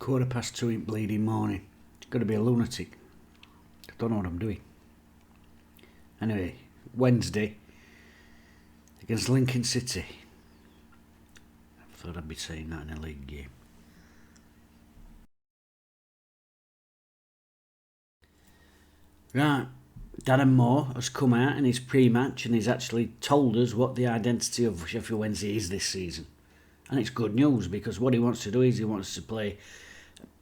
2:15 in bleeding morning. It's got to be a lunatic. I don't know what I'm doing. Anyway, Wednesday against Lincoln City. I thought I'd be saying that in a league game. Right, Darren Moore has come out in his pre-match and he's actually told us what the identity of Sheffield Wednesday is this season. And it's good news because what he wants to do is he wants to play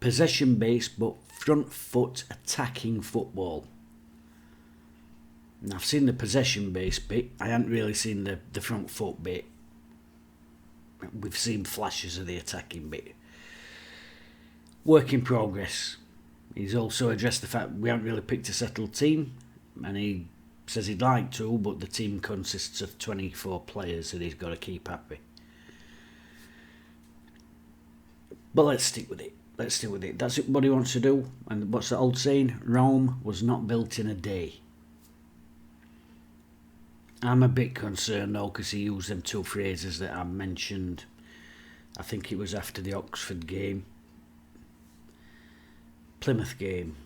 possession-based but front-foot attacking football. And I've seen the possession-based bit, I haven't really seen the front-foot bit. We've seen flashes of the attacking bit. Work in progress. He's also addressed the fact we haven't really picked a settled team, and he says he'd like to, but the team consists of 24 players that he's got to keep happy. But let's stick with it. That's what he wants to do. And what's the old saying? Rome was not built in a day. I'm a bit concerned though because he used them two phrases that I mentioned. I think it was after the Oxford game. Plymouth game.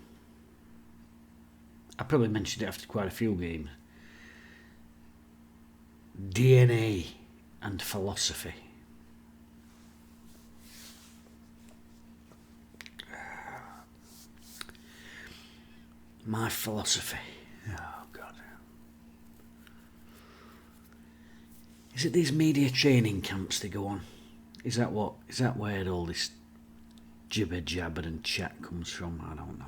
I probably mentioned it after quite a few games. DNA and philosophy. My philosophy. Oh God. Is it these media training camps they go on? Is that where all this jibber jabber and chat comes from? I don't know.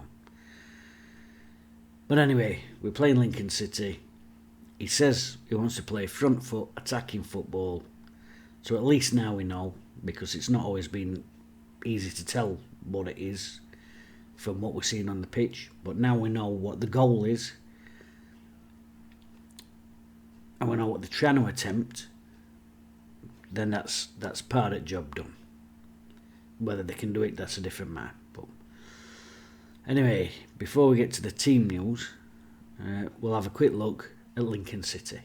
But anyway, we're playing Lincoln City. He says he wants to play front foot attacking football. So at least now we know, because it's not always been easy to tell what it is from what we're seeing on the pitch. But now we know what the goal is. And we know what they're trying to attempt. Then that's part of the job done. Whether they can do it, that's a different matter. But anyway, before we get to the team news, we'll have a quick look at Lincoln City.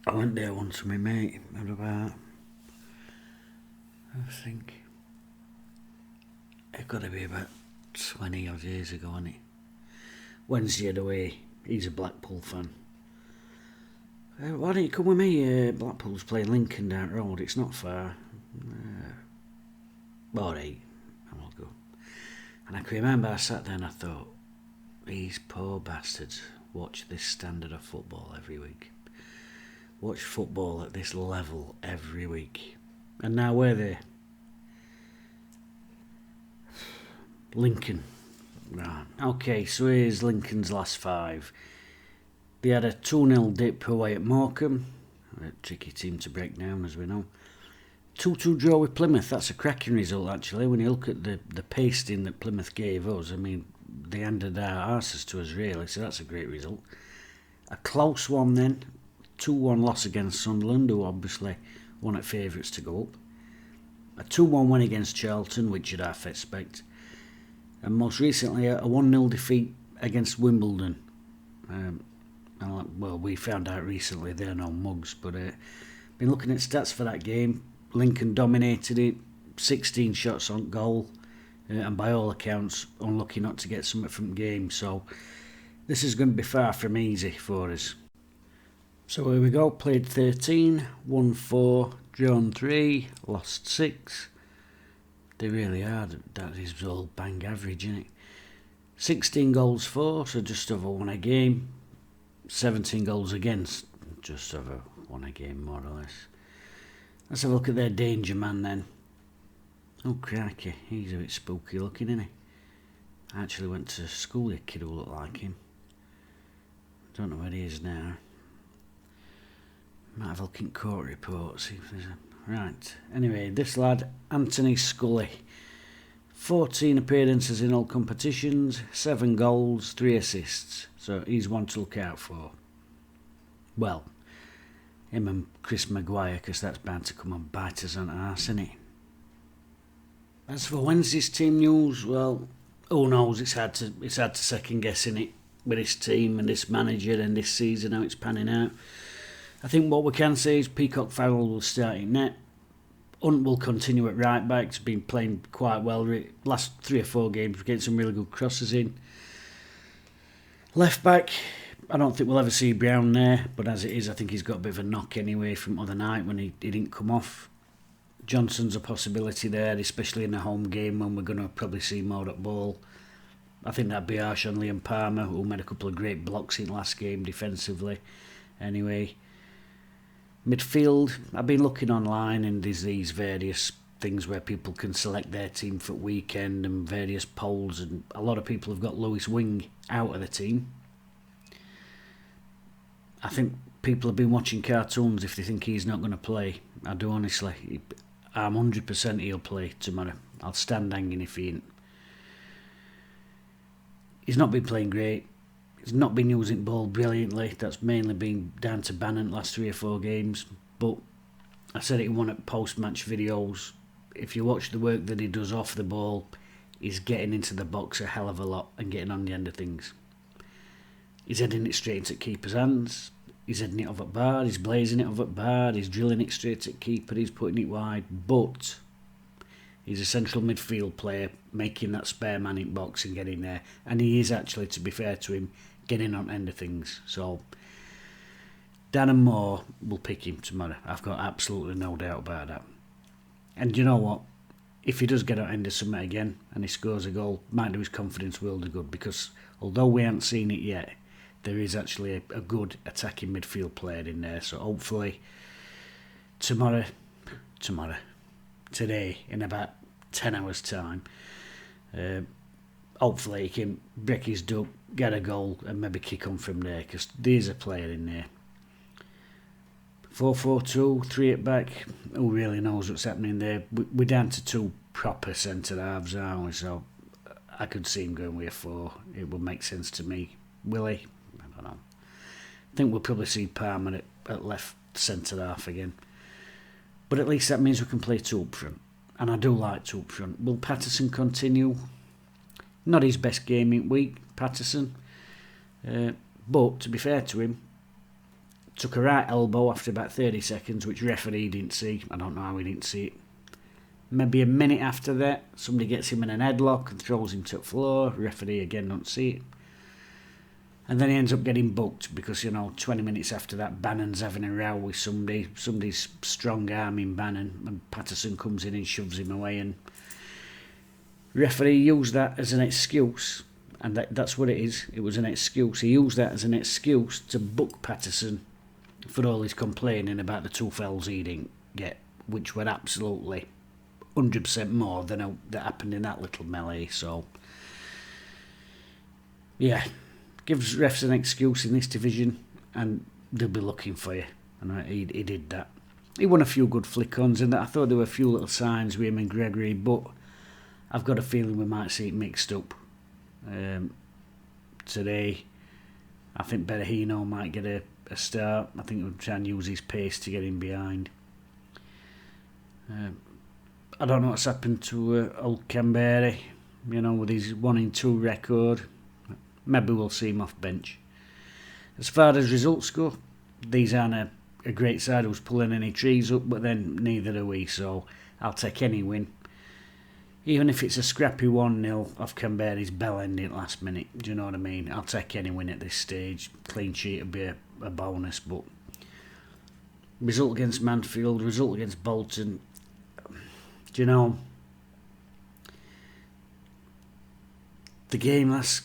I went there once with my mate, about, I think, it got to be about 20 odd years ago, wasn't it? Wednesday away, he's a Blackpool fan. Why don't you come with me? Blackpool's playing Lincoln down the road, it's not far. Alright, I'll go. And I can remember I sat there and I thought, these poor bastards watch this standard of football every week. Watch football at this level every week. And now we're there. Lincoln. Right. Okay, so here's Lincoln's last five. They had a 2-0 dip away at Morecambe. A tricky team to break down, as we know. 2-2 draw with Plymouth. That's a cracking result, actually. When you look at the pasting that Plymouth gave us, I mean, they handed our arses to us, really. So that's a great result. A close one then. 2-1 loss against Sunderland, who obviously one at favourites to go up. A 2-1 win against Charlton, which you'd half expect. And most recently, a 1-0 defeat against Wimbledon. Well, we found out recently they're no mugs, but been looking at stats for that game. Lincoln dominated it, 16 shots on goal, and by all accounts, unlucky not to get something from the game. So this is going to be far from easy for us. So here we go, played 13, won 4, drawn 3, lost 6. They really are, that is all bang average, isn't it? 16 goals for, so just over one a game. 17 goals against, just over one a game, more or less. Let's have a look at their danger man then. Oh crikey, he's a bit spooky looking, isn't he? I actually went to school with a kid who looked like him. Don't know where he is now. Might have a look in court report, see if there's a... Right, anyway, this lad, Anthony Scully. 14 appearances in all competitions, 7 goals, 3 assists. So he's one to look out for. Well, him and Chris Maguire, because that's bound to come and bite us on the arse, isn't it? As for Wednesday's team news, well, who knows? It's hard to second guess in it with this team and this manager and this season how it's panning out. I think what we can say is Peacock Farrell will start in net. Hunt will continue at right back. He's been playing quite well. Last 3 or 4 games, we're getting some really good crosses in. Left back, I don't think we'll ever see Brown there, but as it is, I think he's got a bit of a knock anyway from other night when he didn't come off. Johnson's a possibility there, especially in a home game when we're going to probably see more at ball. I think that'd be harsh on Liam Palmer, who made a couple of great blocks in last game defensively. Anyway, midfield, I've been looking online and there's these various things where people can select their team for weekend and various polls, and a lot of people have got Lewis Wing out of the team. I think people have been watching cartoons if they think he's not going to play. I do honestly. I'm 100% he'll play tomorrow. I'll stand hanging if he ain't. He's not been playing great. He's not been using the ball brilliantly. That's mainly been down to Bannon last 3 or 4 games. But I said it in one of post-match videos. If you watch the work that he does off the ball, he's getting into the box a hell of a lot and getting on the end of things. He's heading it straight into keeper's hands. He's heading it over at bar, he's blazing it over at bar, he's drilling it straight at keeper, he's putting it wide, but he's a central midfield player making that spare man in box and getting there, and he is actually, to be fair to him, getting on end of things. So Dan and Moore will pick him tomorrow. I've got absolutely no doubt about that. And you know what? If he does get on end of something again and he scores a goal, might do his confidence world of good, because although we haven't seen it yet, there is actually a good attacking midfield player in there. So hopefully today, in about 10 hours time, hopefully he can break his duck, get a goal and maybe kick on from there, because there's a player in there. 4-4-2, 3 at back, who really knows what's happening there? We're down to 2 proper centre halves, aren't we? So I could see him going with a 4. It would make sense to me. Will he? I don't know. I think we'll probably see Palmer at left centre half again. But at least that means we can play 2 up front. And I do like 2 up front. Will Patterson continue? Not his best game in week, Patterson. But to be fair to him, took a right elbow after about 30 seconds, which referee didn't see. I don't know how he didn't see it. Maybe a minute after that, somebody gets him in an headlock and throws him to the floor. Referee again don't see it. And then he ends up getting booked because, 20 minutes after that, Bannon's having a row with somebody. Somebody's strong-arming Bannon, and Patterson comes in and shoves him away. And referee used that as an excuse, and that's what it is. It was an excuse. He used that as an excuse to book Patterson for all his complaining about the 2 fouls he didn't get, which were absolutely 100% more than that happened in that little melee. So, yeah. Gives refs an excuse in this division and they'll be looking for you. And he did that. He won a few good flick-ons and I thought there were a few little signs with him and Gregory, but I've got a feeling we might see it mixed up. Today, I think Berahino might get a start. I think he'll try and use his pace to get him behind. I don't know what's happened to old Canberra, with his 1-2 record. Maybe we'll see him off bench. As far as results go, these aren't a great side who's pulling any trees up, but then neither are we, so I'll take any win. Even if it's a scrappy 1-0 off Canberra's bell ending at last minute, do you know what I mean? I'll take any win at this stage. Clean sheet would be a bonus, but result against Mansfield, result against Bolton, do you know, the game last...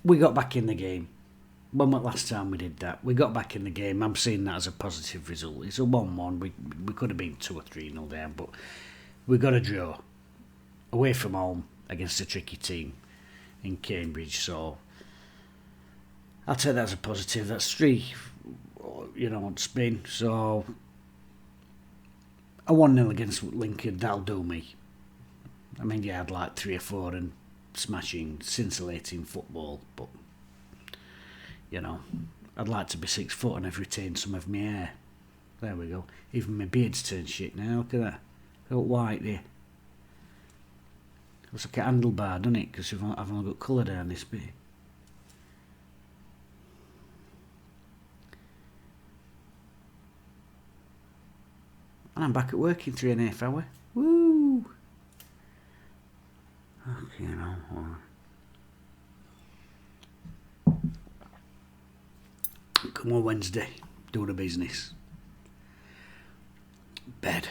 We got back in the game. When was the last time we did that? We got back in the game. I'm seeing that as a positive result. It's a 1-1. We could have been 2 or 3-0 down, but we got a draw away from home against a tricky team in Cambridge. So I'll take that as a positive. That's 3, on spin. So a 1-0 against Lincoln, that'll do me. I mean, yeah, I'd like 3 or 4 and smashing, scintillating football, but I'd like to be 6 foot and have retained some of my hair. There we go. Even my beard's turned shit now. Look at that. Look white there. Looks like a handlebar, doesn't it? Because I've only got colour down this bit. And I'm back at work in 3.5 hours. Woo! Okay, no. Come on Wednesday, doing a business. Bed.